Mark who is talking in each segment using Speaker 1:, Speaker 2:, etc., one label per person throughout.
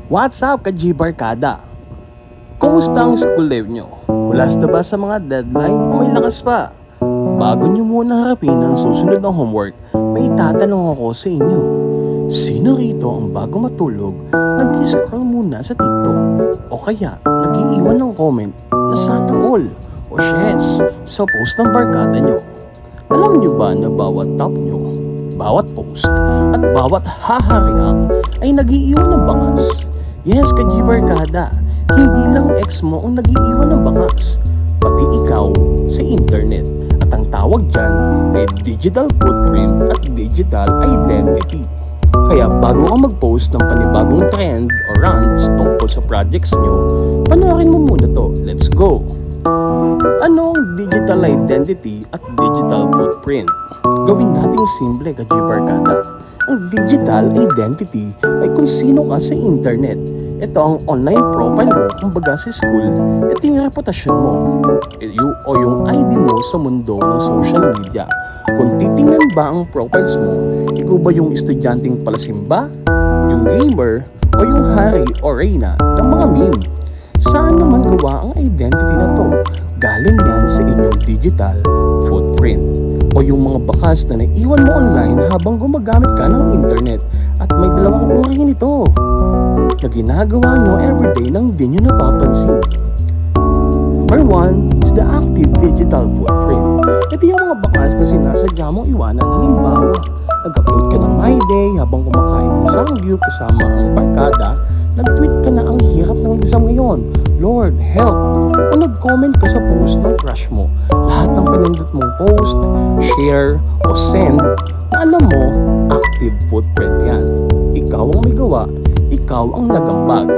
Speaker 1: What's up, ka-G Barkada? Kumusta ang school life nyo? Ulas na ba sa mga deadline o may lakas pa? Bago nyo muna harapin ang susunod na homework, may tatanong ako sa inyo. Sino rito ang bago matulog, nag-scroll muna sa TikTok? O kaya, nag-iiwan ng comment na sana all o shares sa post ng barkada nyo? Alam nyo ba na bawat tap nyo, bawat post, at bawat haha-react ay nag-iiwan ng bangas? Yes, ka-G Barkada, hindi lang ex mo ang nag-iiwan ng bangas, pati ikaw sa internet. At ang tawag dyan ay digital footprint at digital identity. Kaya bago ka mag-post ng panibagong trend o rants tungkol sa projects nyo, panoorin mo muna to. Let's go! Ano ang digital identity at digital footprint? Gawin nating simple, ka-G Barkada. Ang digital identity ay kung sino ka sa internet. Ito ang online profile mo, kumbaga sa school. Ito yung reputasyon mo o yung ID mo sa mundo ng social media. Kung titingnan ba ang profiles mo, ikaw ba yung estudyanteng palasimba, yung gamer, o yung hari o reyna ng mga meme? Saan naman gawa ang identity na to? Galing yan sa inyong digital footprint o yung mga bakas na naiwan mo online habang gumagamit ka ng internet. At may dalawang uri nito na ginagawa nyo everyday nang di nyo napapansin. Number 1 is the active digital footprint. Ito yung mga bakas na sinasadya mong iwanan. Halimbawa, nag-upload ka ng My Day habang kumakain ng Samgyup kasama ang barkada. Nag-tweet ka na ang hirap ng exam ngayon, Lord, help! O nag-comment ka sa post ng crush mo. Lahat ng pinindot mong post, share, o send, na alam mo, active footprint yan. Ikaw ang may gawa, ikaw ang nagambag.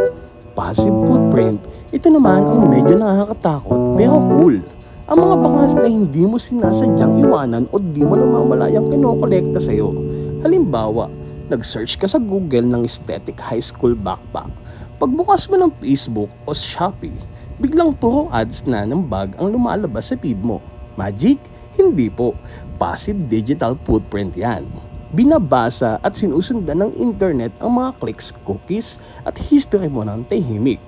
Speaker 1: Passive footprint, ito naman ang medyo nakakatakot pero cool. Ang mga bakas na hindi mo sinasadyang iwanan o di mo namamalayang kinokolekta sa'yo. Halimbawa, nag-search ka sa Google ng aesthetic high school backpack. Pagbukas mo ng Facebook o Shopee, biglang puro ads na ng bag ang lumalabas sa feed mo. Magic? Hindi po. Passive digital footprint yan. Binabasa at sinusundan ng internet ang mga clicks, cookies at history mo ng tahimik.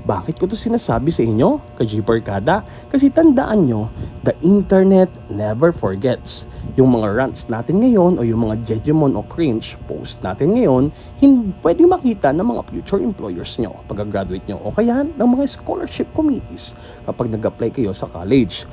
Speaker 1: Bakit ko to sinasabi sa inyo, ka-G Barkada? Kasi tandaan nyo, the internet never forgets. Yung mga rants natin ngayon o yung mga jejemon o cringe post natin ngayon, hindi pwede makita ng mga future employers nyo pagka-graduate nyo o kaya ng mga scholarship committees kapag nag-apply kayo sa college.